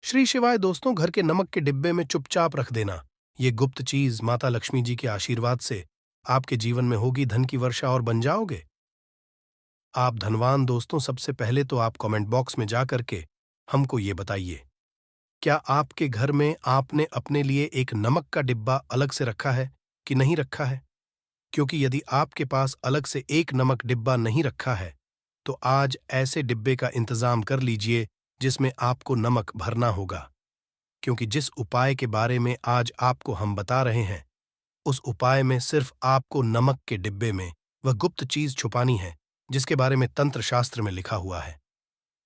श्री शिवाय दोस्तों, घर के नमक के डिब्बे में चुपचाप रख देना। ये गुप्त चीज माता लक्ष्मी जी के आशीर्वाद से आपके जीवन में होगी धन की वर्षा और बन जाओगे आप धनवान। दोस्तों, सबसे पहले तो आप कमेंट बॉक्स में जा करके हमको ये बताइए, क्या आपके घर में आपने अपने लिए एक नमक का डिब्बा अलग से रखा है कि नहीं रखा है? क्योंकि यदि आपके पास अलग से एक नमक डिब्बा नहीं रखा है, तो आज ऐसे डिब्बे का इंतजाम कर लीजिए जिसमें आपको नमक भरना होगा। क्योंकि जिस उपाय के बारे में आज आपको हम बता रहे हैं, उस उपाय में सिर्फ आपको नमक के डिब्बे में वह गुप्त चीज छुपानी है जिसके बारे में तंत्र शास्त्र में लिखा हुआ है।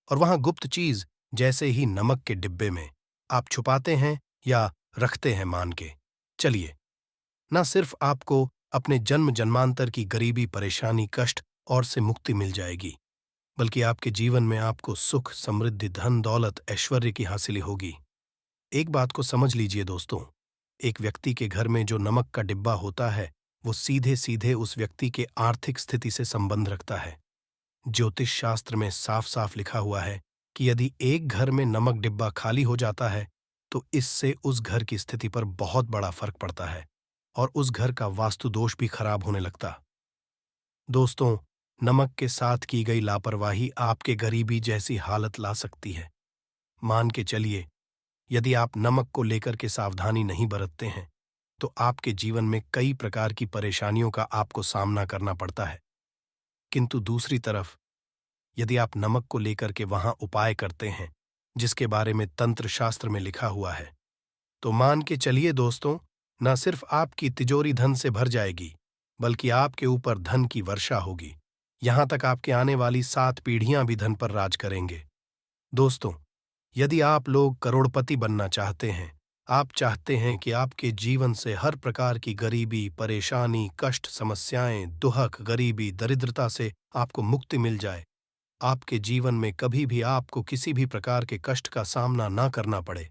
और वहां गुप्त चीज जैसे ही नमक के डिब्बे में आप छुपाते हैं या रखते हैं, मान के चलिए, न सिर्फ आपको अपने जन्म जन्मांतर की गरीबी, परेशानी, कष्ट और से मुक्ति मिल जाएगी, बल्कि आपके जीवन में आपको सुख, समृद्धि, धन, दौलत, ऐश्वर्य की हासिल होगी। एक बात को समझ लीजिए दोस्तों, एक व्यक्ति के घर में जो नमक का डिब्बा होता है, वो सीधे सीधे उस व्यक्ति के आर्थिक स्थिति से संबंध रखता है। ज्योतिष शास्त्र में साफ साफ लिखा हुआ है कि यदि एक घर में नमक डिब्बा खाली हो जाता है, तो इससे उस घर की स्थिति पर बहुत बड़ा फर्क पड़ता है और उस घर का वास्तु दोष भी खराब होने लगता। दोस्तों, नमक के साथ की गई लापरवाही आपके गरीबी जैसी हालत ला सकती है। मान के चलिए, यदि आप नमक को लेकर के सावधानी नहीं बरतते हैं, तो आपके जीवन में कई प्रकार की परेशानियों का आपको सामना करना पड़ता है। किंतु दूसरी तरफ, यदि आप नमक को लेकर के वहां उपाय करते हैं जिसके बारे में तंत्र शास्त्र में लिखा हुआ है, तो मान के चलिए दोस्तों, न सिर्फ आपकी तिजोरी धन से भर जाएगी, बल्कि आपके ऊपर धन की वर्षा होगी। यहां तक आपके आने वाली 7 पीढ़ियां भी धन पर राज करेंगे। दोस्तों, यदि आप लोग करोड़पति बनना चाहते हैं, आप चाहते हैं कि आपके जीवन से हर प्रकार की गरीबी, परेशानी, कष्ट, समस्याएं, दुहक, गरीबी, दरिद्रता से आपको मुक्ति मिल जाए, आपके जीवन में कभी भी आपको किसी भी प्रकार के कष्ट का सामना ना करना पड़े,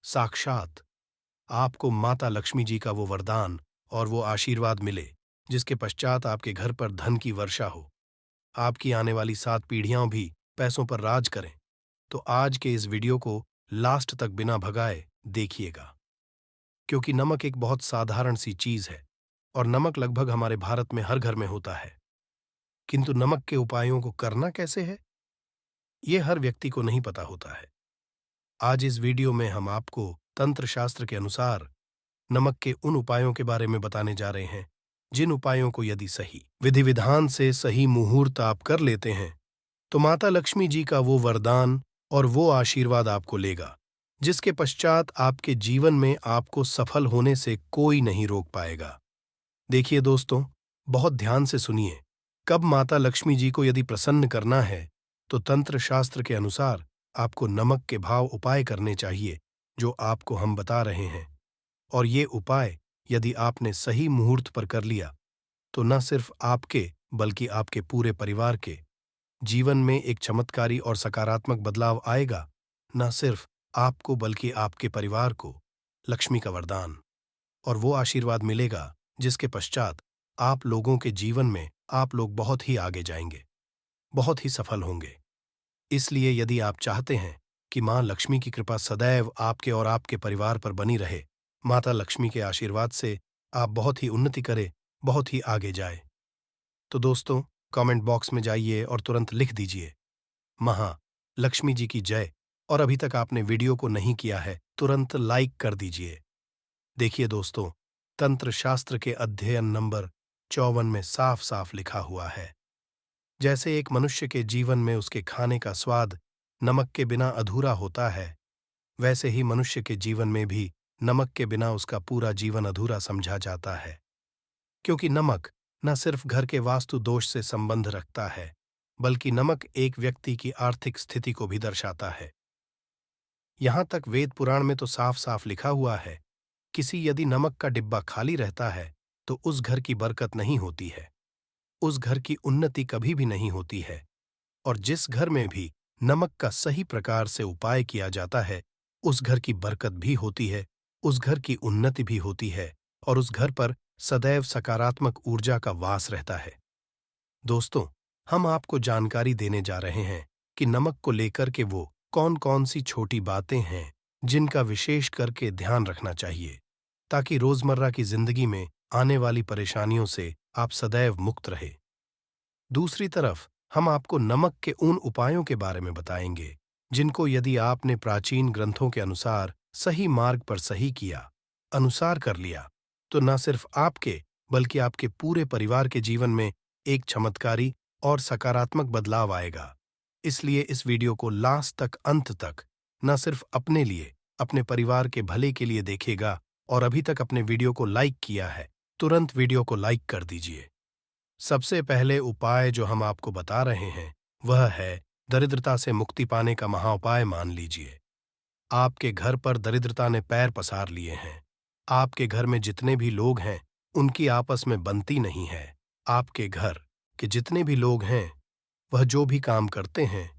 साक्षात आपको माता लक्ष्मी जी का वो वरदान और वो आशीर्वाद मिले जिसके पश्चात आपके घर पर धन की वर्षा हो, आपकी आने वाली 7 पीढ़ियां भी पैसों पर राज करें, तो आज के इस वीडियो को लास्ट तक बिना भगाए देखिएगा। क्योंकि नमक एक बहुत साधारण सी चीज है और नमक लगभग हमारे भारत में हर घर में होता है। किंतु नमक के उपायों को करना कैसे है, ये हर व्यक्ति को नहीं पता होता है। आज इस वीडियो में हम आपको तंत्र शास्त्र के अनुसार नमक के उन उपायों के बारे में बताने जा रहे हैं जिन उपायों को यदि सही विधि विधान से सही मुहूर्त आप कर लेते हैं, तो माता लक्ष्मी जी का वो वरदान और वो आशीर्वाद आपको लेगा जिसके पश्चात आपके जीवन में आपको सफल होने से कोई नहीं रोक पाएगा। देखिए दोस्तों, बहुत ध्यान से सुनिए। कब माता लक्ष्मी जी को यदि प्रसन्न करना है, तो तंत्र शास्त्र के अनुसार आपको नमक के भाव उपाय करने चाहिए जो आपको हम बता रहे हैं। और ये उपाय यदि आपने सही मुहूर्त पर कर लिया, तो न सिर्फ आपके बल्कि आपके पूरे परिवार के जीवन में एक चमत्कारी और सकारात्मक बदलाव आएगा। न सिर्फ आपको बल्कि आपके परिवार को लक्ष्मी का वरदान और वो आशीर्वाद मिलेगा जिसके पश्चात आप लोगों के जीवन में आप लोग बहुत ही आगे जाएंगे, बहुत ही सफल होंगे। इसलिए यदि आप चाहते हैं कि मां लक्ष्मी की कृपा सदैव आपके और आपके परिवार पर बनी रहे, माता लक्ष्मी के आशीर्वाद से आप बहुत ही उन्नति करें, बहुत ही आगे जाए, तो दोस्तों कमेंट बॉक्स में जाइए और तुरंत लिख दीजिए महा लक्ष्मी जी की जय। और अभी तक आपने वीडियो को नहीं किया है, तुरंत लाइक कर दीजिए। देखिए दोस्तों, तंत्र शास्त्र के अध्ययन नंबर 54 में साफ साफ लिखा हुआ है, जैसे एक मनुष्य के जीवन में उसके खाने का स्वाद नमक के बिना अधूरा होता है, वैसे ही मनुष्य के जीवन में भी नमक के बिना उसका पूरा जीवन अधूरा समझा जाता है। क्योंकि नमक न सिर्फ घर के वास्तु दोष से संबंध रखता है, बल्कि नमक एक व्यक्ति की आर्थिक स्थिति को भी दर्शाता है। यहां तक वेद पुराण में तो साफ साफ लिखा हुआ है, किसी यदि नमक का डिब्बा खाली रहता है तो उस घर की बरकत नहीं होती है, उस घर की उन्नति कभी भी नहीं होती है। और जिस घर में भी नमक का सही प्रकार से उपाय किया जाता है, उस घर की बरकत भी होती है, उस घर की उन्नति भी होती है और उस घर पर सदैव सकारात्मक ऊर्जा का वास रहता है। दोस्तों, हम आपको जानकारी देने जा रहे हैं कि नमक को लेकर के वो कौन कौन सी छोटी बातें हैं जिनका विशेष करके ध्यान रखना चाहिए, ताकि रोजमर्रा की जिंदगी में आने वाली परेशानियों से आप सदैव मुक्त रहे। दूसरी तरफ हम आपको नमक के उन उपायों के बारे में बताएंगे जिनको यदि आपने प्राचीन ग्रंथों के अनुसार सही मार्ग पर सही किया, अनुसार कर लिया, तो न सिर्फ आपके बल्कि आपके पूरे परिवार के जीवन में एक चमत्कारी और सकारात्मक बदलाव आएगा। इसलिए इस वीडियो को लास्ट तक, अंत तक न सिर्फ अपने लिए, अपने परिवार के भले के लिए देखिएगा, और अभी तक अपने वीडियो को लाइक किया है, तुरंत वीडियो को लाइक कर दीजिए। सबसे पहले उपाय जो हम आपको बता रहे हैं वह है दरिद्रता से मुक्ति पाने का महाउपाय। मान लीजिए आपके घर पर दरिद्रता ने पैर पसार लिए हैं। आपके घर में जितने भी लोग हैं उनकी आपस में बनती नहीं है। आपके घर के जितने भी लोग हैं वह जो भी काम करते हैं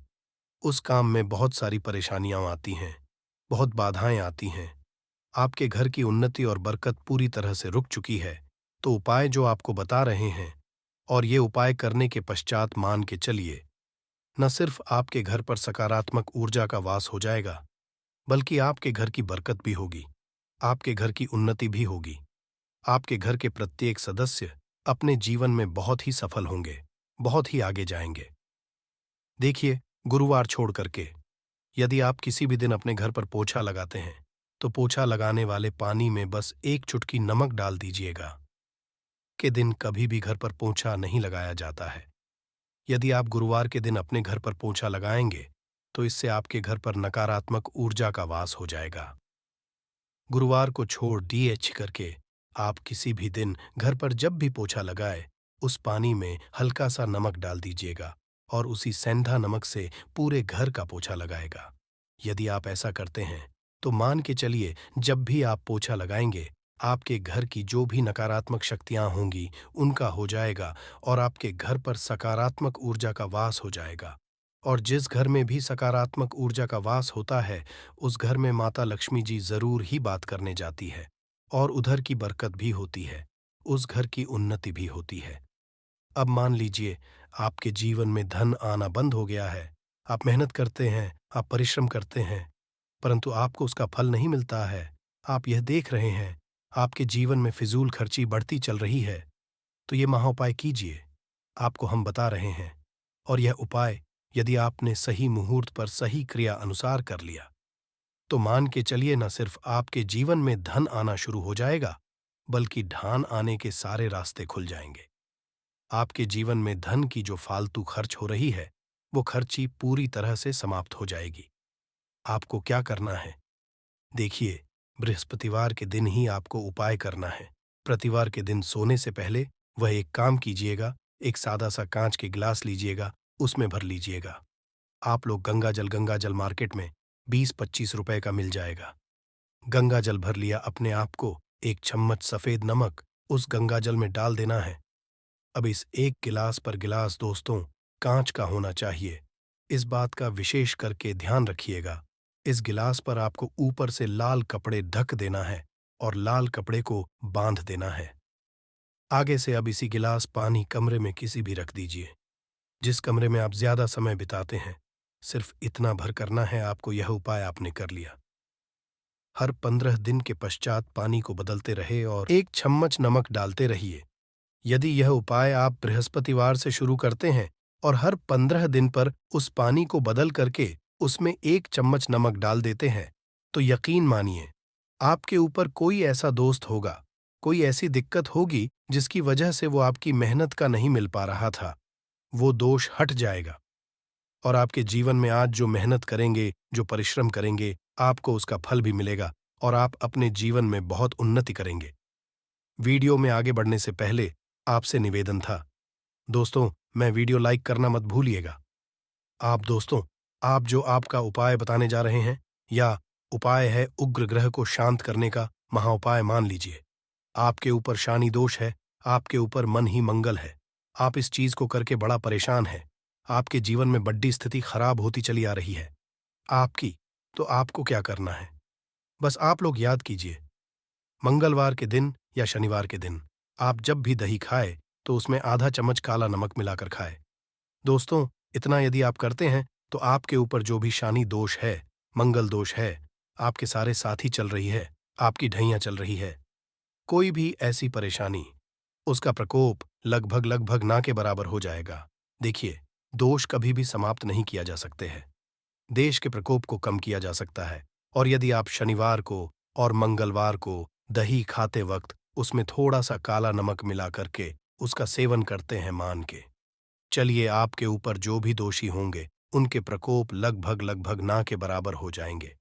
उस काम में बहुत सारी परेशानियां आती हैं, बहुत बाधाएं आती हैं। आपके घर की उन्नति और बरकत पूरी तरह से रुक चुकी है। तो उपाय जो आपको बता रहे हैं, और ये उपाय करने के पश्चात मान के चलिए, न सिर्फ आपके घर पर सकारात्मक ऊर्जा का वास हो जाएगा, बल्कि आपके घर की बरकत भी होगी, आपके घर की उन्नति भी होगी। आपके घर के प्रत्येक सदस्य अपने जीवन में बहुत ही सफल होंगे, बहुत ही आगे जाएंगे। देखिए, गुरुवार छोड़ करके यदि आप किसी भी दिन अपने घर पर पोछा लगाते हैं, तो पोछा लगाने वाले पानी में बस एक चुटकी नमक डाल दीजिएगा। के दिन कभी भी घर पर पोछा नहीं लगाया जाता है। यदि आप गुरुवार के दिन अपने घर पर पोछा लगाएंगे तो इससे आपके घर पर नकारात्मक ऊर्जा का वास हो जाएगा। गुरुवार को छोड़ डीएच करके आप किसी भी दिन घर पर जब भी पोछा लगाए, उस पानी में हल्का सा नमक डाल दीजिएगा और उसी सेंधा नमक से पूरे घर का पोछा लगाएगा। यदि आप ऐसा करते हैं तो मान के चलिए जब भी आप पोछा लगाएंगे, आपके घर की जो भी नकारात्मक शक्तियां होंगी उनका हो जाएगा और आपके घर पर सकारात्मक ऊर्जा का वास हो जाएगा। और जिस घर में भी सकारात्मक ऊर्जा का वास होता है, उस घर में माता लक्ष्मी जी जरूर ही बात करने जाती है और उधर की बरकत भी होती है, उस घर की उन्नति भी होती है। अब मान लीजिए आपके जीवन में धन आना बंद हो गया है। आप मेहनत करते हैं, आप परिश्रम करते हैं, परंतु आपको उसका फल नहीं मिलता है। आप यह देख रहे हैं आपके जीवन में फिजूल खर्ची बढ़ती चल रही है। तो ये महाउपाय कीजिए, आपको हम बता रहे हैं। और यह उपाय यदि आपने सही मुहूर्त पर सही क्रिया अनुसार कर लिया, तो मान के चलिए न सिर्फ आपके जीवन में धन आना शुरू हो जाएगा, बल्कि ढान आने के सारे रास्ते खुल जाएंगे। आपके जीवन में धन की जो फालतू खर्च हो रही है, वो खर्ची पूरी तरह से समाप्त हो जाएगी। आपको क्या करना है? देखिए, बृहस्पतिवार के दिन ही आपको उपाय करना है। प्रतिवार के दिन सोने से पहले वह एक काम कीजिएगा, एक सादा सा कांच के गिलास लीजिएगा, उसमें भर लीजिएगा। आप लोग गंगा जल मार्केट में 20-25 रुपए का मिल जाएगा। गंगा जल भर लिया, अपने आप को एक चम्मच सफेद नमक उस गंगा जल में डाल देना है। अब इस एक गिलास पर गिलास दोस्तों कांच का होना चाहिए। इस बात का विशेष करके ध्यान रखिएगा। इस गिलास पर आपको ऊपर से लाल कपड़े ढक देना है और लाल कपड़े को बांध देना है। आगे से अब इसी गिलास पानी कमरे में किसी भी रख दीजिए, जिस कमरे में आप ज्यादा समय बिताते हैं। सिर्फ इतना भर करना है आपको। यह उपाय आपने कर लिया। हर 15 दिन के पश्चात पानी को बदलते रहे और एक चम्मच नमक डालते रहिए। यदि यह उपाय आप बृहस्पतिवार से शुरू करते हैं और हर 15 दिन पर उस पानी को बदल करके उसमें एक चम्मच नमक डाल देते हैं, तो यकीन मानिए आपके ऊपर कोई ऐसा दोस्त होगा, कोई ऐसी दिक्कत होगी जिसकी वजह से वो आपकी मेहनत का नहीं मिल पा रहा था, वो दोष हट जाएगा और आपके जीवन में आज जो मेहनत करेंगे, जो परिश्रम करेंगे, आपको उसका फल भी मिलेगा और आप अपने जीवन में बहुत उन्नति करेंगे। वीडियो में आगे बढ़ने से पहले आपसे निवेदन था, दोस्तों, मैं वीडियो लाइक करना मत भूलिएगा। दोस्तों, आप जो आपका उपाय बताने जा रहे हैं, या उपाय है उग्र ग्रह को शांत करने का महाउपाय, मान लीजिए आपके ऊपर शानी दोष है, आपके ऊपर मन ही मंगल है, आप इस चीज को करके बड़ा परेशान हैं, आपके जीवन में बड्डी स्थिति खराब होती चली आ रही है आपकी, तो आपको क्या करना है? बस आप लोग याद कीजिए, मंगलवार के दिन या शनिवार के दिन आप जब भी दही खाए तो उसमें आधा चम्मच काला नमक मिलाकर खाए। दोस्तों, इतना यदि आप करते हैं तो आपके ऊपर जो भी शानी दोष है, मंगल दोष है, आपके सारे साथी चल रही है, आपकी ढैया चल रही है। कोई भी ऐसी परेशानी, उसका प्रकोप लगभग लगभग ना के बराबर हो जाएगा। देखिए, दोष कभी भी समाप्त नहीं किया जा सकते हैं। देश के प्रकोप को कम किया जा सकता है, और यदि आप शनिवार को और मंगलवार को दही खाते वक्त उसमें थोड़ा सा काला नमक मिला करके उसका सेवन करते हैं मान के, चलिए आपके ऊपर जो भी दोषी होंगे उनके प्रकोप लगभग लगभग ना के बराबर हो जाएंगे।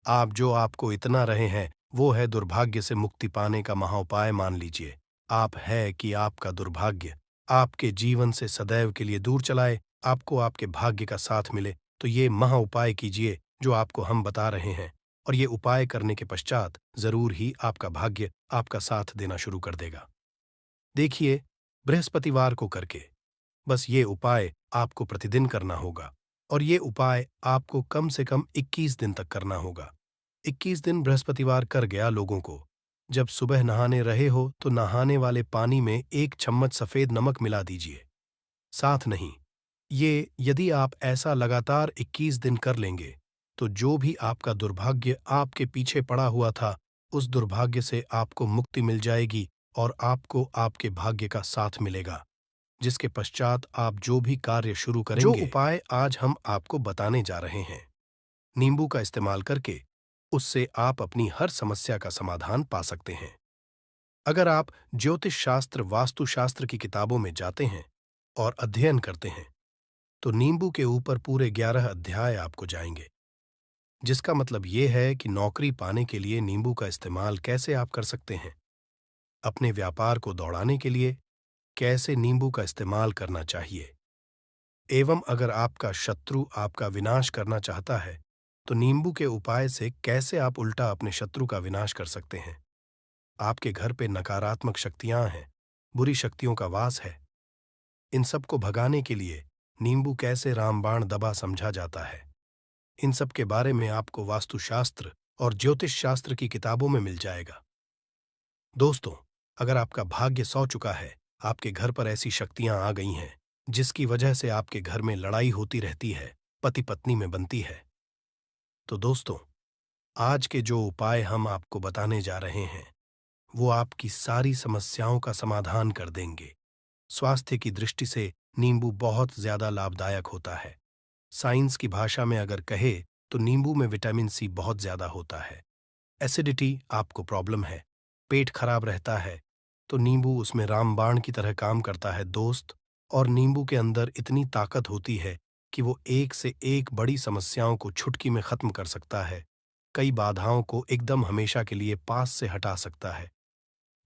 आप जो आपको इतना रहे हैं वो है दुर्भाग्य से मुक्ति पाने का महाउपाय मान लीजिए। आप है कि आपका दुर्भाग्य आपके जीवन से सदैव के लिए दूर चलाए, आपको आपके भाग्य का साथ मिले, तो ये महाउपाय कीजिए जो आपको हम बता रहे हैं, और ये उपाय करने के पश्चात जरूर ही आपका भाग्य आपका साथ देना शुरू कर देगा। देखिए, बृहस्पतिवार को करके बस ये उपाय आपको प्रतिदिन करना होगा, और ये उपाय आपको कम से कम 21 दिन तक करना होगा। 21 दिन बृहस्पतिवार कर गया लोगों को, जब सुबह नहाने रहे हो तो नहाने वाले पानी में 1 चम्मच सफेद नमक मिला दीजिए। साथ नहीं, ये यदि आप ऐसा लगातार 21 दिन कर लेंगे तो जो भी आपका दुर्भाग्य आपके पीछे पड़ा हुआ था, उस दुर्भाग्य से आपको मुक्ति मिल जाएगी और आपको आपके भाग्य का साथ मिलेगा, जिसके पश्चात आप जो भी कार्य शुरू करेंगे। जो उपाय आज हम आपको बताने जा रहे हैं, नींबू का इस्तेमाल करके उससे आप अपनी हर समस्या का समाधान पा सकते हैं। अगर आप ज्योतिष शास्त्र, वास्तुशास्त्र की किताबों में जाते हैं और अध्ययन करते हैं, तो नींबू के ऊपर पूरे 11 अध्याय आपको जाएंगे, जिसका मतलब ये है कि नौकरी पाने के लिए नींबू का इस्तेमाल कैसे आप कर सकते हैं, अपने व्यापार को दौड़ाने के लिए कैसे नींबू का इस्तेमाल करना चाहिए, एवं अगर आपका शत्रु आपका विनाश करना चाहता है तो नींबू के उपाय से कैसे आप उल्टा अपने शत्रु का विनाश कर सकते हैं। आपके घर पे नकारात्मक शक्तियां हैं, बुरी शक्तियों का वास है, इन सब को भगाने के लिए नींबू कैसे रामबाण दबा समझा जाता है, इन सब के बारे में आपको वास्तुशास्त्र और ज्योतिष शास्त्र की किताबों में मिल जाएगा। दोस्तों, अगर आपका भाग्य सौ चुका है, आपके घर पर ऐसी शक्तियां आ गई हैं जिसकी वजह से आपके घर में लड़ाई होती रहती है, पति पत्नी में बनती है, तो दोस्तों, आज के जो उपाय हम आपको बताने जा रहे हैं वो आपकी सारी समस्याओं का समाधान कर देंगे। स्वास्थ्य की दृष्टि से नींबू बहुत ज्यादा लाभदायक होता है। साइंस की भाषा में अगर कहे तो नींबू में विटामिन सी बहुत ज्यादा होता है। एसिडिटी आपको प्रॉब्लम है, पेट खराब रहता है, तो नींबू उसमें रामबाण की तरह काम करता है दोस्त। और नींबू के अंदर इतनी ताकत होती है कि वो एक से एक बड़ी समस्याओं को छुटकी में खत्म कर सकता है, कई बाधाओं को एकदम हमेशा के लिए पास से हटा सकता है।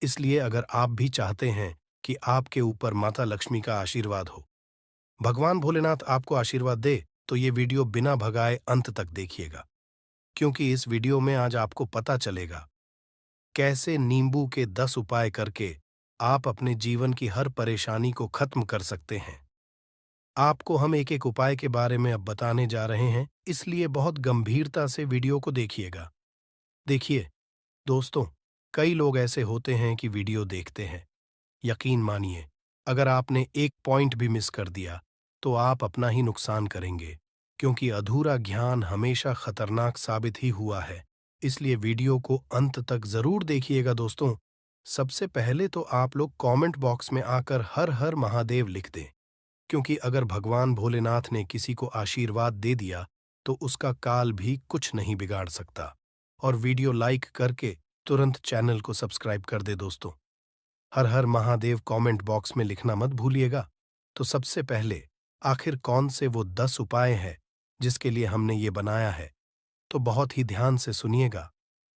इसलिए अगर आप भी चाहते हैं कि आपके ऊपर माता लक्ष्मी का आशीर्वाद हो, भगवान भोलेनाथ आपको आशीर्वाद दे, तो ये वीडियो बिना भगाए अंत तक देखिएगा, क्योंकि इस वीडियो में आज आपको पता चलेगा कैसे नींबू के 10 उपाय करके आप अपने जीवन की हर परेशानी को खत्म कर सकते हैं। आपको हम एक एक उपाय के बारे में अब बताने जा रहे हैं, इसलिए बहुत गंभीरता से वीडियो को देखिएगा। देखिए दोस्तों, कई लोग ऐसे होते हैं कि वीडियो देखते हैं, यकीन मानिए अगर आपने एक पॉइंट भी मिस कर दिया तो आप अपना ही नुकसान करेंगे, क्योंकि अधूरा ज्ञान हमेशा खतरनाक साबित ही हुआ है। इसलिए वीडियो को अंत तक जरूर देखिएगा दोस्तों। सबसे पहले तो आप लोग कमेंट बॉक्स में आकर हर हर महादेव लिख दें, क्योंकि अगर भगवान भोलेनाथ ने किसी को आशीर्वाद दे दिया तो उसका काल भी कुछ नहीं बिगाड़ सकता। और वीडियो लाइक करके तुरंत चैनल को सब्सक्राइब कर दे दोस्तों। हर हर महादेव कमेंट बॉक्स में लिखना मत भूलिएगा। तो सबसे पहले आखिर कौन से वो 10 उपाय हैं जिसके लिए हमने ये बनाया है, तो बहुत ही ध्यान से सुनिएगा।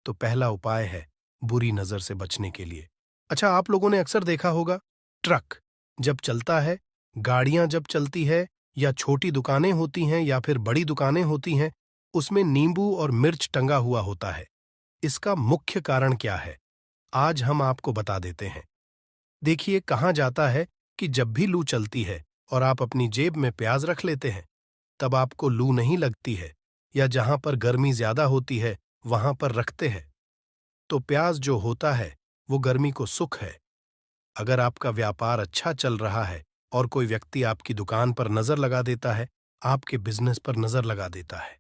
तो पहला उपाय है बुरी नजर से बचने के लिए। अच्छा, आप लोगों ने अक्सर देखा होगा, ट्रक जब चलता है, गाड़ियां जब चलती है, या छोटी दुकानें होती हैं या फिर बड़ी दुकानें होती हैं, उसमें नींबू और मिर्च टंगा हुआ होता है। इसका मुख्य कारण क्या है, आज हम आपको बता देते हैं। देखिए, कहा जाता है कि जब भी लू चलती है और आप अपनी जेब में प्याज रख लेते हैं, तब आपको लू नहीं लगती है, या जहां पर गर्मी ज्यादा होती है वहां पर रखते हैं, तो प्याज जो होता है वो गर्मी को सुख है। अगर आपका व्यापार अच्छा चल रहा है और कोई व्यक्ति आपकी दुकान पर नजर लगा देता है, आपके बिजनेस पर नजर लगा देता है,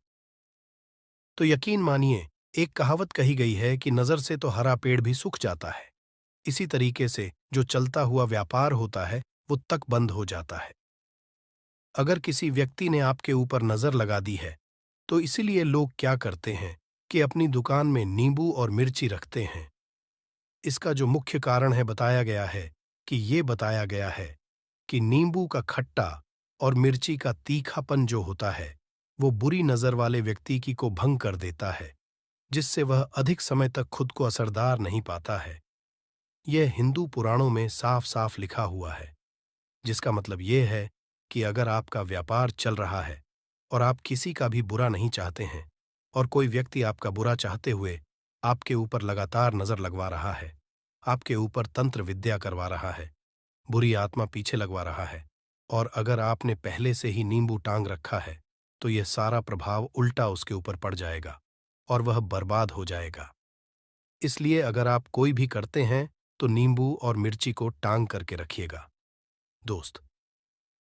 तो यकीन मानिए एक कहावत कही गई है कि नजर से तो हरा पेड़ भी सूख जाता है। इसी तरीके से जो चलता हुआ व्यापार होता है वो तक बंद हो जाता है। अगर किसी व्यक्ति ने आपके ऊपर नजर लगा दी है तो इसीलिए लोग क्या करते हैं कि अपनी दुकान में नींबू और मिर्ची रखते हैं। इसका जो मुख्य कारण है बताया गया है कि ये बताया गया है कि नींबू का खट्टा और मिर्ची का तीखापन जो होता है वो बुरी नजर वाले व्यक्ति की को भंग कर देता है, जिससे वह अधिक समय तक खुद को असरदार नहीं पाता है। यह हिंदू पुराणों में साफ साफ लिखा हुआ है, जिसका मतलब यह है कि अगर आपका व्यापार चल रहा है और आप किसी का भी बुरा नहीं चाहते हैं और कोई व्यक्ति आपका बुरा चाहते हुए आपके ऊपर लगातार नजर लगवा रहा है, आपके ऊपर तंत्र विद्या करवा रहा है, बुरी आत्मा पीछे लगवा रहा है, और अगर आपने पहले से ही नींबू टांग रखा है तो यह सारा प्रभाव उल्टा उसके ऊपर पड़ जाएगा और वह बर्बाद हो जाएगा। इसलिए अगर आप कोई भी करते हैं तो नींबू और मिर्ची को टांग करके रखिएगा। दोस्त,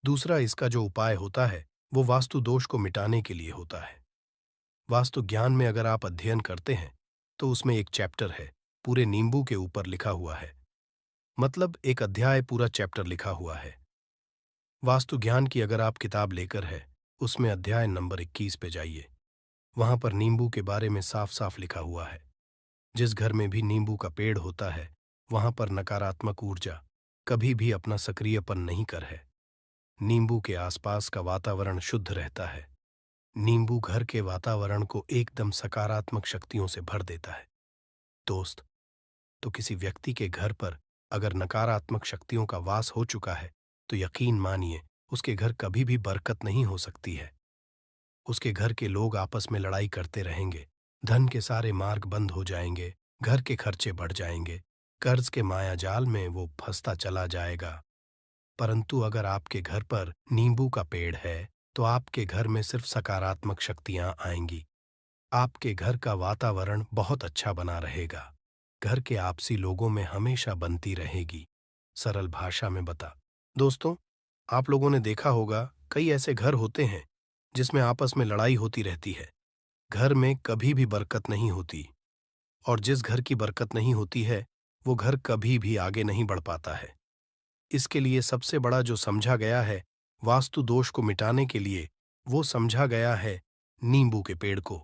दूसरा इसका जो उपाय होता है वो वास्तु दोष को मिटाने के लिए होता है। वास्तु ज्ञान में अगर आप अध्ययन करते हैं तो उसमें एक चैप्टर है पूरे नींबू के ऊपर लिखा हुआ है, मतलब एक अध्याय पूरा चैप्टर लिखा हुआ है। वास्तु ज्ञान की अगर आप किताब लेकर है उसमें अध्याय नंबर 21 पे जाइए। वहां पर नींबू के बारे में साफ साफ लिखा हुआ है। जिस घर में भी नींबू का पेड़ होता है वहां पर नकारात्मक ऊर्जा कभी भी अपना सक्रियपन नहीं कर है। नींबू के आसपास का वातावरण शुद्ध रहता है। नींबू घर के वातावरण को एकदम सकारात्मक शक्तियों से भर देता है। दोस्त, तो किसी व्यक्ति के घर पर अगर नकारात्मक शक्तियों का वास हो चुका है तो यकीन मानिए उसके घर कभी भी बरकत नहीं हो सकती है। उसके घर के लोग आपस में लड़ाई करते रहेंगे, धन के सारे मार्ग बंद हो जाएंगे, घर के खर्चे बढ़ जाएंगे, कर्ज के माया जाल में वो फंसता चला जाएगा। परंतु अगर आपके घर पर नींबू का पेड़ है तो आपके घर में सिर्फ सकारात्मक शक्तियां आएंगी। आपके घर का वातावरण बहुत अच्छा बना रहेगा। घर के आपसी लोगों में हमेशा बनती रहेगी। सरल भाषा में बता। दोस्तों, आप लोगों ने देखा होगा कई ऐसे घर होते हैं जिसमें आपस में लड़ाई होती रहती है। घर में कभी भी बरकत नहीं होती, और जिस घर की बरकत नहीं होती है वो घर कभी भी आगे नहीं बढ़ पाता है। इसके लिए सबसे बड़ा जो समझा गया है वास्तु दोष को मिटाने के लिए, वो समझा गया है नींबू के पेड़ को।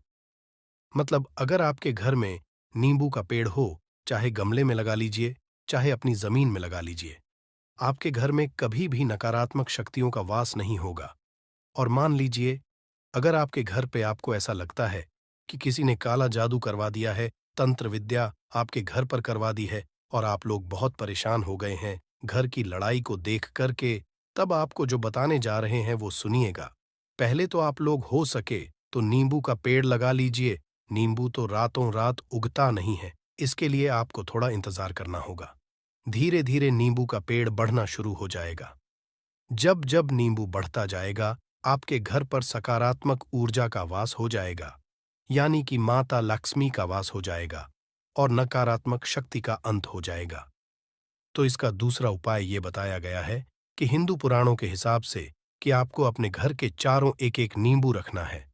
मतलब अगर आपके घर में नींबू का पेड़ हो, चाहे गमले में लगा लीजिए, चाहे अपनी जमीन में लगा लीजिए, आपके घर में कभी भी नकारात्मक शक्तियों का वास नहीं होगा। और मान लीजिए अगर आपके घर पे आपको ऐसा लगता है कि किसी ने काला जादू करवा दिया है, तंत्र विद्या आपके घर पर करवा दी है और आप लोग बहुत परेशान हो गए हैं घर की लड़ाई को देख करके, तब आपको जो बताने जा रहे हैं वो सुनिएगा। पहले तो आप लोग हो सके तो नींबू का पेड़ लगा लीजिए। नींबू तो रातों रात उगता नहीं है, इसके लिए आपको थोड़ा इंतजार करना होगा। धीरे धीरे नींबू का पेड़ बढ़ना शुरू हो जाएगा। जब जब नींबू बढ़ता जाएगा आपके घर पर सकारात्मक ऊर्जा का वास हो जाएगा, यानी कि माता लक्ष्मी का वास हो जाएगा और नकारात्मक शक्ति का अंत हो जाएगा। तो इसका दूसरा उपाय ये बताया गया है कि हिंदू पुराणों के हिसाब से कि आपको अपने घर के चारों एक एक नींबू रखना है।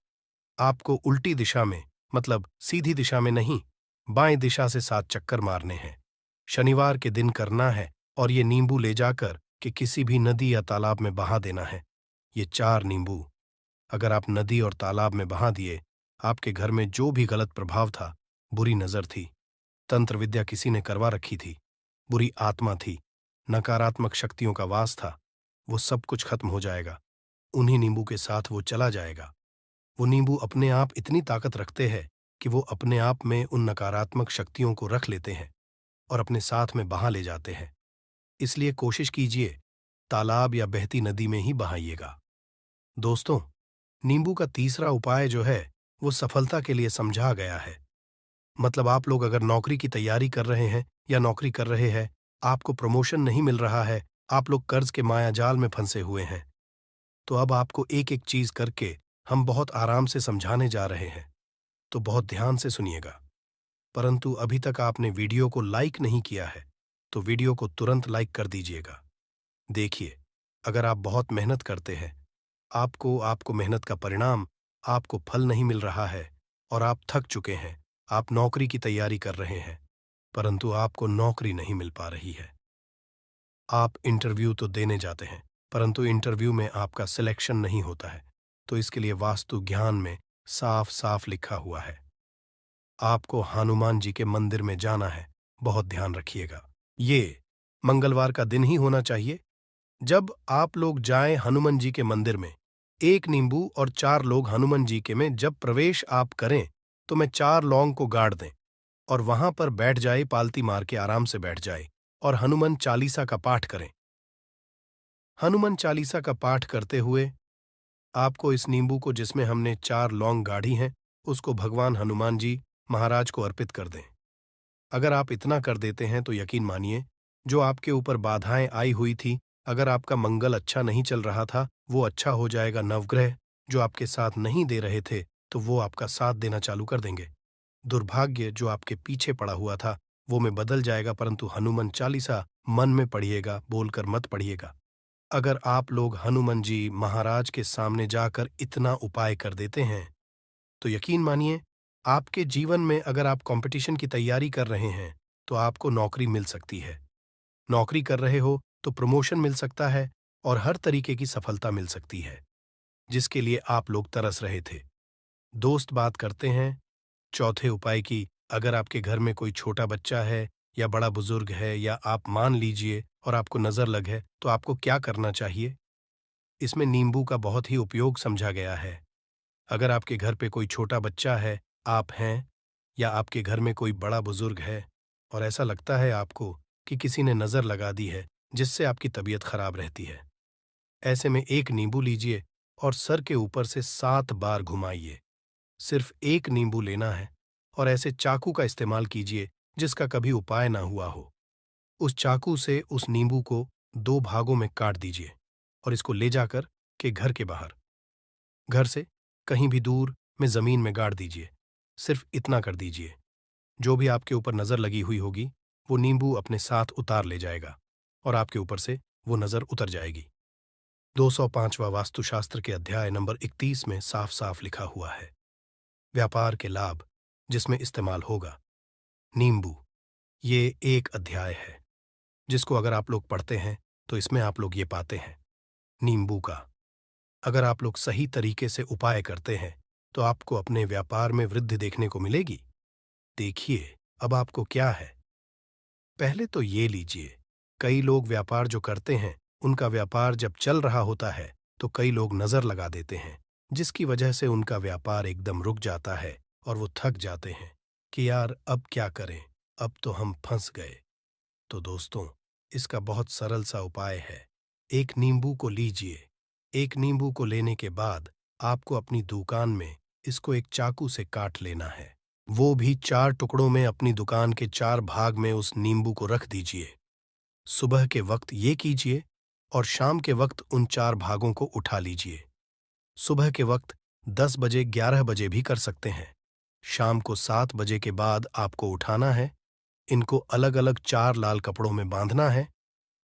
आपको उल्टी दिशा में, मतलब सीधी दिशा में नहीं, बाएं दिशा से 7 चक्कर मारने हैं। शनिवार के दिन करना है और ये नींबू ले जाकर कि किसी भी नदी या तालाब में बहा देना है। ये 4 नींबू अगर आप नदी और तालाब में बहा दिए, आपके घर में जो भी गलत प्रभाव था, बुरी नजर थी, तंत्र विद्या किसी ने करवा रखी थी, बुरी आत्मा थी, नकारात्मक शक्तियों का वास था, वो सब कुछ खत्म हो जाएगा। उन्हीं नींबू के साथ वो चला जाएगा। वो नींबू अपने आप इतनी ताकत रखते हैं कि वो अपने आप में उन नकारात्मक शक्तियों को रख लेते हैं और अपने साथ में बहा ले जाते हैं। इसलिए कोशिश कीजिए तालाब या बहती नदी में ही बहाइएगा। दोस्तों, नींबू का तीसरा उपाय जो है वो सफलता के लिए समझा गया है। मतलब आप लोग अगर नौकरी की तैयारी कर रहे हैं या नौकरी कर रहे हैं, आपको प्रमोशन नहीं मिल रहा है, आप लोग कर्ज के मायाजाल में फंसे हुए हैं, तो अब आपको एक एक चीज करके हम बहुत आराम से समझाने जा रहे हैं, तो बहुत ध्यान से सुनिएगा। परंतु अभी तक आपने वीडियो को लाइक नहीं किया है तो वीडियो को तुरंत लाइक कर दीजिएगा। देखिए, अगर आप बहुत मेहनत करते हैं, आपको आपको मेहनत का परिणाम, आपको फल नहीं मिल रहा है और आप थक चुके हैं, आप नौकरी की तैयारी कर रहे हैं, परंतु आपको नौकरी नहीं मिल पा रही है। आप इंटरव्यू तो देने जाते हैं, परंतु इंटरव्यू में आपका सिलेक्शन नहीं होता है। तो इसके लिए वास्तु ज्ञान में साफ साफ लिखा हुआ है, आपको हनुमान जी के मंदिर में जाना है। बहुत ध्यान रखिएगा, ये मंगलवार का दिन ही होना चाहिए। जब आप लोग जाएं हनुमान जी के मंदिर में, एक नींबू और 4 लोग हनुमान जी के में जब प्रवेश आप करें, तो मैं 4 लौंग को गाड़ दें और वहां पर बैठ जाए, पालती मार के आराम से बैठ जाए और हनुमान चालीसा का पाठ करें। हनुमान चालीसा का पाठ करते हुए आपको इस नींबू को, जिसमें हमने 4 लौंग गाढ़ी हैं, उसको भगवान हनुमान जी महाराज को अर्पित कर दें। अगर आप इतना कर देते हैं तो यकीन मानिए, जो आपके ऊपर बाधाएं आई हुई थी, अगर आपका मंगल अच्छा नहीं चल रहा था, वो अच्छा हो जाएगा। नवग्रह जो आपके साथ नहीं दे रहे थे, तो वो आपका साथ देना चालू कर देंगे। दुर्भाग्य जो आपके पीछे पड़ा हुआ था, वो में बदल जाएगा। परंतु हनुमान चालीसा मन में पढ़िएगा, बोलकर मत पढ़िएगा। अगर आप लोग हनुमान जी महाराज के सामने जाकर इतना उपाय कर देते हैं, तो यकीन मानिए, आपके जीवन में अगर आप कंपटीशन की तैयारी कर रहे हैं, तो आपको नौकरी मिल सकती है। नौकरी कर रहे हो तो प्रमोशन मिल सकता है और हर तरीके की सफलता मिल सकती है, जिसके लिए आप लोग तरस रहे थे। दोस्त बात करते हैं चौथे उपाय की। अगर आपके घर में कोई छोटा बच्चा है या बड़ा बुजुर्ग है, या आप मान लीजिए और आपको नजर लग है, तो आपको क्या करना चाहिए? इसमें नींबू का बहुत ही उपयोग समझा गया है। अगर आपके घर पे कोई छोटा बच्चा है, आप हैं, या आपके घर में कोई बड़ा बुजुर्ग है और ऐसा लगता है आपको कि किसी ने नजर लगा दी है, जिससे आपकी तबीयत खराब रहती है, ऐसे में एक नींबू लीजिए और सर के ऊपर से 7 बार घुमाइए। सिर्फ एक नींबू लेना है और ऐसे चाकू का इस्तेमाल कीजिए जिसका कभी उपाय ना हुआ हो। उस चाकू से उस नींबू को 2 भागों में काट दीजिए और इसको ले जाकर के घर के बाहर, घर से कहीं भी दूर में जमीन में गाड़ दीजिए। सिर्फ इतना कर दीजिए, जो भी आपके ऊपर नजर लगी हुई होगी, वो नींबू अपने साथ उतार ले जाएगा और आपके ऊपर से वो नजर उतर जाएगी। 205वां वास्तुशास्त्र के अध्याय नंबर 31 में साफ साफ लिखा हुआ है, व्यापार के लाभ जिसमें इस्तेमाल होगा नींबू। ये एक अध्याय है जिसको अगर आप लोग पढ़ते हैं, तो इसमें आप लोग ये पाते हैं नींबू का अगर आप लोग सही तरीके से उपाय करते हैं, तो आपको अपने व्यापार में वृद्धि देखने को मिलेगी। देखिए अब आपको क्या है। पहले तो ये लीजिए, कई लोग व्यापार जो करते हैं, उनका व्यापार जब चल रहा होता है, तो कई लोग नजर लगा देते हैं, जिसकी वजह से उनका व्यापार एकदम रुक जाता है और वो थक जाते हैं कि यार अब क्या करें, अब तो हम फंस गए। तो दोस्तों, इसका बहुत सरल सा उपाय है। एक नींबू को लीजिए। एक नींबू को लेने के बाद आपको अपनी दुकान में इसको एक चाकू से काट लेना है। वो भी 4 टुकड़ों में अपनी दुकान के 4 भाग में उस नींबू को रख दीजिए। सुबह के वक्त ये कीजिए और शाम के वक्त उन 4 भागों को उठा लीजिए। सुबह के वक्त 10 बजे 11 बजे भी कर सकते हैं। शाम को 7 बजे के बाद आपको उठाना है। इनको अलग अलग 4 लाल कपड़ों में बांधना है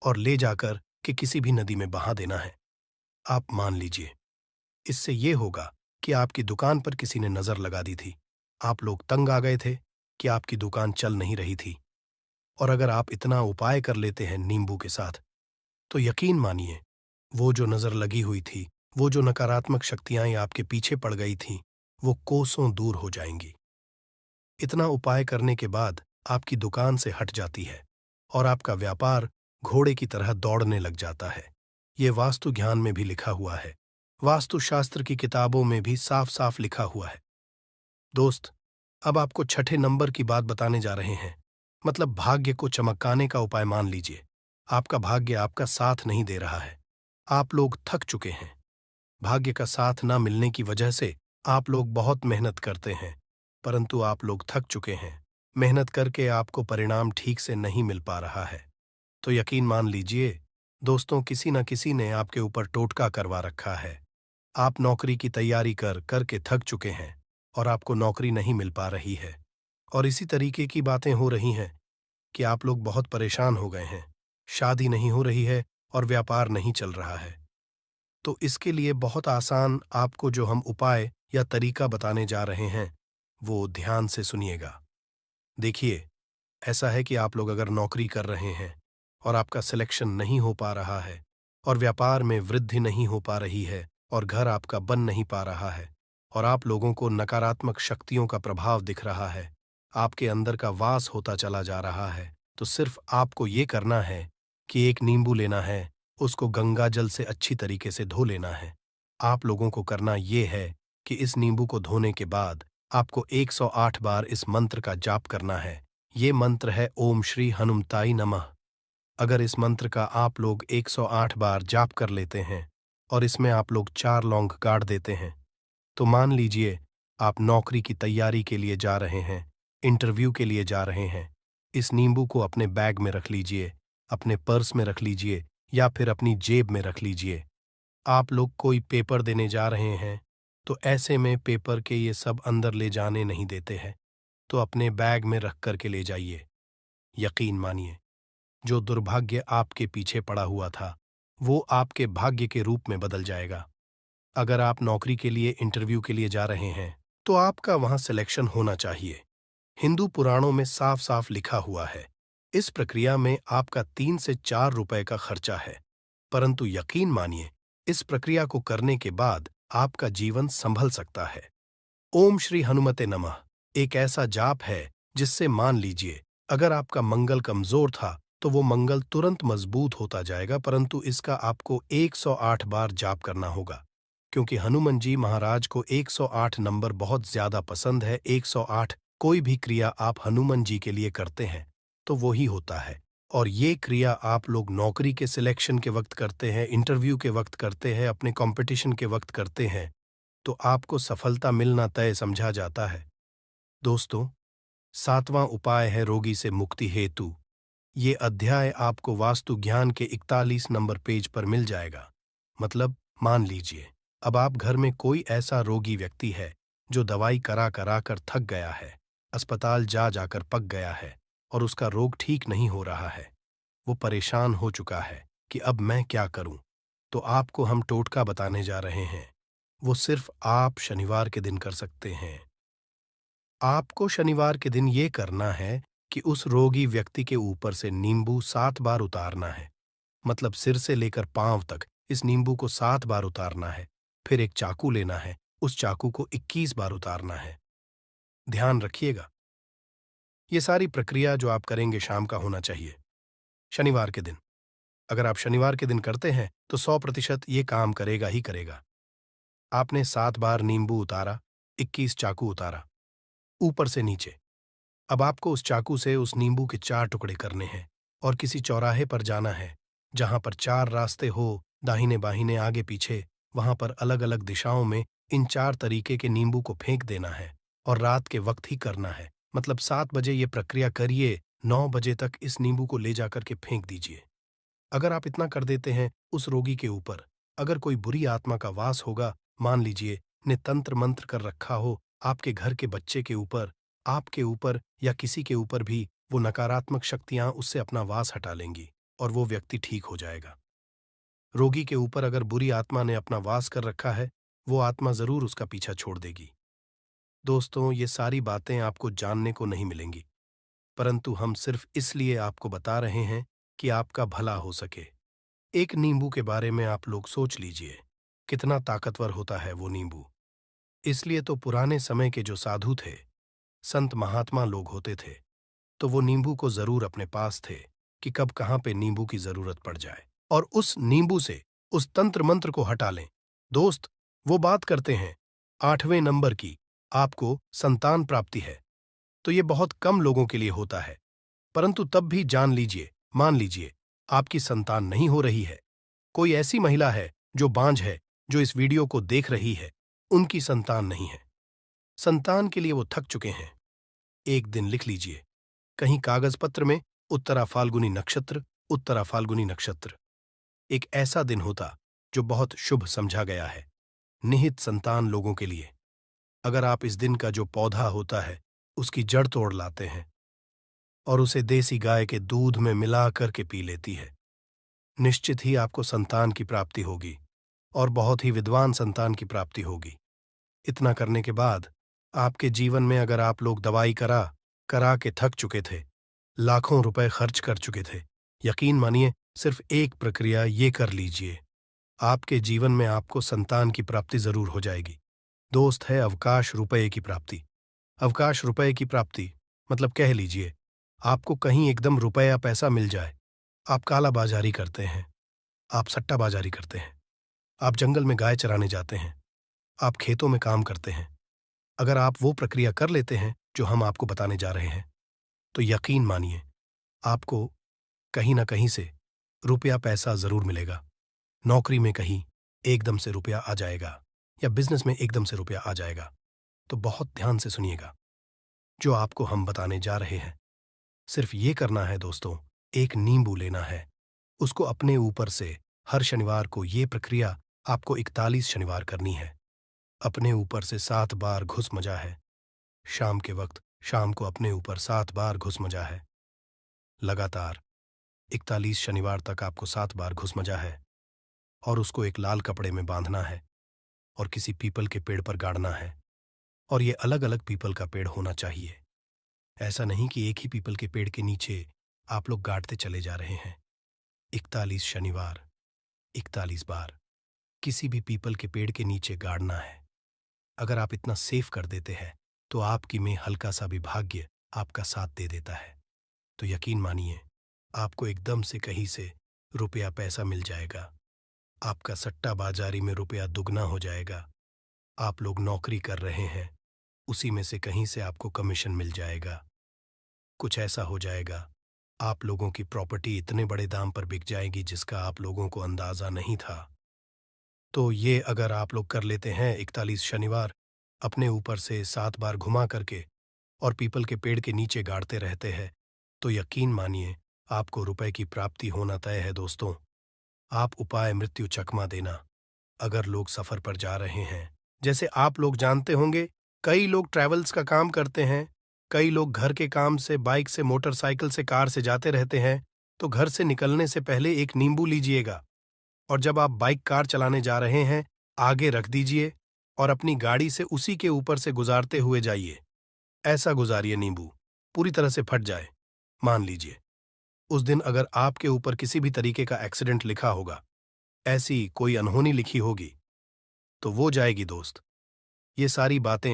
और ले जाकर के किसी भी नदी में बहा देना है। आप मान लीजिए, इससे ये होगा कि आपकी दुकान पर किसी ने नजर लगा दी थी। आप लोग तंग आ गए थे कि आपकी दुकान चल नहीं रही थी। और अगर आप इतना उपाय कर लेते हैं नींबू के साथ, तो यकीन मानिए, वो जो नजर लगी हुई थी, वो जो नकारात्मक शक्तियां आपके पीछे पड़ गई थीं, वो कोसों दूर हो जाएंगी। इतना उपाय करने के बाद आपकी दुकान से हट जाती है और आपका व्यापार घोड़े की तरह दौड़ने लग जाता है। ये वास्तु ज्ञान में भी लिखा हुआ है, वास्तुशास्त्र की किताबों में भी साफ साफ लिखा हुआ है। दोस्त, अब आपको छठे नंबर की बात बताने जा रहे हैं, मतलब भाग्य को चमकाने का उपाय। मान लीजिए, आपका भाग्य आपका साथ नहीं दे रहा है। आप लोग थक चुके हैं। भाग्य का साथ ना मिलने की वजह से आप लोग बहुत मेहनत करते हैं, परंतु आप लोग थक चुके हैं। मेहनत करके आपको परिणाम ठीक से नहीं मिल पा रहा है। तो यकीन मान लीजिए दोस्तों, किसी न किसी ने आपके ऊपर टोटका करवा रखा है। आप नौकरी की तैयारी कर करके थक चुके हैं और आपको नौकरी नहीं मिल पा रही है। और इसी तरीके की बातें हो रही हैं कि आप लोग बहुत परेशान हो गए हैं। शादी नहीं हो रही है और व्यापार नहीं चल रहा है। तो इसके लिए बहुत आसान आपको जो हम उपाय या तरीका बताने जा रहे हैं, वो ध्यान से सुनिएगा। देखिए, ऐसा है कि आप लोग अगर नौकरी कर रहे हैं और आपका सिलेक्शन नहीं हो पा रहा है और व्यापार में वृद्धि नहीं हो पा रही है और घर आपका बन नहीं पा रहा है और आप लोगों को नकारात्मक शक्तियों का प्रभाव दिख रहा है, आपके अंदर का वास होता चला जा रहा है, तो सिर्फ आपको ये करना है कि एक नींबू लेना है, उसको गंगा जल से अच्छी तरीके से धो लेना है। आप लोगों को करना ये है कि इस नींबू को धोने के बाद आपको 108 बार इस मंत्र का जाप करना है। ये मंत्र है ओम श्री हनुमताई नमः। अगर इस मंत्र का आप लोग 108 बार जाप कर लेते हैं और इसमें आप लोग 4 लौंग गाड़ देते हैं, तो मान लीजिए आप नौकरी की तैयारी के लिए जा रहे हैं, इंटरव्यू के लिए जा रहे हैं। इस नींबू को अपने बैग में रख लीजिए, अपने पर्स में रख लीजिए या फिर अपनी जेब में रख लीजिए। आप लोग कोई पेपर देने जा रहे हैं, तो ऐसे में पेपर के ये सब अंदर ले जाने नहीं देते हैं, तो अपने बैग में रख कर के ले जाइए। यकीन मानिए, जो दुर्भाग्य आपके पीछे पड़ा हुआ था, वो आपके भाग्य के रूप में बदल जाएगा। अगर आप नौकरी के लिए इंटरव्यू के लिए जा रहे हैं, तो आपका वहां सिलेक्शन होना चाहिए। हिंदू पुराणों में साफ साफ लिखा हुआ है, इस प्रक्रिया में आपका 3 से 4 रुपए का खर्चा है, परंतु यकीन मानिए, इस प्रक्रिया को करने के बाद आपका जीवन संभल सकता है। ओम श्री हनुमते नमः एक ऐसा जाप है जिससे मान लीजिए अगर आपका मंगल कमजोर था तो वो मंगल तुरंत मजबूत होता जाएगा, परंतु इसका आपको 108 बार जाप करना होगा, क्योंकि हनुमान जी महाराज को 108 नंबर बहुत ज्यादा पसंद है। 108 कोई भी क्रिया आप हनुमान जी के लिए करते हैं तो वो ही होता है। और ये क्रिया आप लोग नौकरी के सिलेक्शन के वक्त करते हैं, इंटरव्यू के वक्त करते हैं, अपने कंपटीशन के वक्त करते हैं, तो आपको सफलता मिलना तय समझा जाता है। दोस्तों, 7वां उपाय है रोगी से मुक्ति हेतु। ये अध्याय आपको वास्तु ज्ञान के 41 नंबर पेज पर मिल जाएगा। मतलब मान लीजिए अब आप घर में कोई ऐसा रोगी व्यक्ति है जो दवाई करा करा कर थक गया है, अस्पताल जा जाकर पक गया है और उसका रोग ठीक नहीं हो रहा है। वो परेशान हो चुका है कि अब मैं क्या करूं। तो आपको हम टोटका बताने जा रहे हैं। वो सिर्फ आप शनिवार के दिन कर सकते हैं। आपको शनिवार के दिन ये करना है कि उस रोगी व्यक्ति के ऊपर से नींबू 7 बार उतारना है। मतलब सिर से लेकर पांव तक इस नींबू को 7 बार उतारना है। फिर एक चाकू लेना है, उस चाकू को 21 बार उतारना है। ध्यान रखिएगा, ये सारी प्रक्रिया जो आप करेंगे शाम का होना चाहिए, शनिवार के दिन। अगर आप शनिवार के दिन करते हैं तो 100% ये काम करेगा ही करेगा। आपने 7 बार नींबू उतारा, 21 चाकू उतारा, ऊपर से नीचे। अब आपको उस चाकू से उस नींबू के 4 टुकड़े करने हैं और किसी चौराहे पर जाना है, जहां पर 4 रास्ते हो, दाहिने बाहिने आगे पीछे, वहां पर अलग अलग दिशाओं में इन 4 तरीके के नींबू को फेंक देना है और रात के वक्त ही करना है। मतलब 7 बजे ये प्रक्रिया करिए, 9 बजे तक इस नींबू को ले जाकर के फेंक दीजिए। अगर आप इतना कर देते हैं उस रोगी के ऊपर, अगर कोई बुरी आत्मा का वास होगा, मान लीजिए ने तंत्र मंत्र कर रखा हो आपके घर के बच्चे के ऊपर, आपके ऊपर या किसी के ऊपर भी, वो नकारात्मक शक्तियां उससे अपना वास हटा लेंगी और वो व्यक्ति ठीक हो जाएगा। रोगी के ऊपर अगर बुरी आत्मा ने अपना वास कर रखा है, वो आत्मा जरूर उसका पीछा छोड़ देगी। दोस्तों, ये सारी बातें आपको जानने को नहीं मिलेंगी, परंतु हम सिर्फ इसलिए आपको बता रहे हैं कि आपका भला हो सके। एक नींबू के बारे में आप लोग सोच लीजिए, कितना ताकतवर होता है वो नींबू। इसलिए तो पुराने समय के जो साधु थे, संत महात्मा लोग होते थे, तो वो नींबू को जरूर अपने पास थे कि कब कहाँ पे नींबू की जरूरत पड़ जाए और उस नींबू से उस तंत्र मंत्र को हटा लें। दोस्त, वो बात करते हैं 8वें नंबर की, आपको संतान प्राप्ति है, तो ये बहुत कम लोगों के लिए होता है, परंतु तब भी जान लीजिए, मान लीजिए आपकी संतान नहीं हो रही है, कोई ऐसी महिला है जो बांझ है, जो इस वीडियो को देख रही है, उनकी संतान नहीं है, संतान के लिए वो थक चुके हैं, एक दिन लिख लीजिए कहीं कागज पत्र में, उत्तरा फाल्गुनी नक्षत्र, उत्तरा फाल्गुनी नक्षत्र। एक ऐसा दिन होता जो बहुत शुभ समझा गया है निहित संतान लोगों के लिए। अगर आप इस दिन का जो पौधा होता है उसकी जड़ तोड़ लाते हैं और उसे देसी गाय के दूध में मिला करके पी लेती है, निश्चित ही आपको संतान की प्राप्ति होगी और बहुत ही विद्वान संतान की प्राप्ति होगी। इतना करने के बाद आपके जीवन में अगर आप लोग दवाई करा करा के थक चुके थे, लाखों रुपए खर्च कर चुके थे, यकीन मानिए सिर्फ एक प्रक्रिया ये कर लीजिए, आपके जीवन में आपको संतान की प्राप्ति जरूर हो जाएगी। दोस्त है अवकाश रुपये की प्राप्ति। अवकाश रुपये की प्राप्ति मतलब कह लीजिए आपको कहीं एकदम रुपया पैसा मिल जाए। आप काला बाजारी करते हैं, आप सट्टा बाजारी करते हैं, आप जंगल में गाय चराने जाते हैं, आप खेतों में काम करते हैं। अगर आप वो प्रक्रिया कर लेते हैं जो हम आपको बताने जा रहे हैं, तो यकीन मानिए आपको कहीं ना कहीं से रुपया पैसा जरूर मिलेगा। नौकरी में कहीं एकदम से रुपया आ जाएगा या बिजनेस में एकदम से रुपया आ जाएगा। तो बहुत ध्यान से सुनिएगा जो आपको हम बताने जा रहे हैं। सिर्फ ये करना है दोस्तों, एक नींबू लेना है, उसको अपने ऊपर से हर शनिवार को ये प्रक्रिया आपको 41 शनिवार करनी है। अपने ऊपर से 7 बार घुस मजा है। शाम के वक्त शाम को अपने ऊपर 7 बार घुस मजा है। लगातार 41 शनिवार तक आपको 7 बार घुस मजा है और उसको एक लाल कपड़े में बांधना है और किसी पीपल के पेड़ पर गाड़ना है। और ये अलग अलग पीपल का पेड़ होना चाहिए। ऐसा नहीं कि एक ही पीपल के पेड़ के नीचे आप लोग गाड़ते चले जा रहे हैं। 41 शनिवार 41 बार किसी भी पीपल के पेड़ के नीचे गाड़ना है। अगर आप इतना सेफ कर देते हैं तो आपकी में हल्का सा भी भाग्य आपका साथ दे देता है। तो यकीन मानिए आपको एकदम से कहीं से रुपया पैसा मिल जाएगा। आपका सट्टा बाजारी में रुपया दुगना हो जाएगा। आप लोग नौकरी कर रहे हैं, उसी में से कहीं से आपको कमीशन मिल जाएगा। कुछ ऐसा हो जाएगा आप लोगों की प्रॉपर्टी इतने बड़े दाम पर बिक जाएगी जिसका आप लोगों को अंदाजा नहीं था। तो ये अगर आप लोग कर लेते हैं 41 शनिवार अपने ऊपर से 7 बार घुमा करके और पीपल के पेड़ के नीचे गाड़ते रहते हैं, तो यकीन मानिए आपको रुपए की प्राप्ति होना तय है दोस्तों। आप उपाय मृत्यु चकमा देना। अगर लोग सफर पर जा रहे हैं, जैसे आप लोग जानते होंगे कई लोग ट्रैवल्स का काम करते हैं, कई लोग घर के काम से बाइक से मोटरसाइकिल से कार से जाते रहते हैं, तो घर से निकलने से पहले एक नींबू लीजिएगा और जब आप बाइक कार चलाने जा रहे हैं आगे रख दीजिए और अपनी गाड़ी से उसी के ऊपर से गुजारते हुए जाइए। ऐसा गुजारिए नींबू पूरी तरह से फट जाए। मान लीजिए उस दिन अगर आपके ऊपर किसी भी तरीके का एक्सीडेंट लिखा होगा, ऐसी कोई अनहोनी लिखी होगी, तो वो जाएगी दोस्त। ये सारी बातें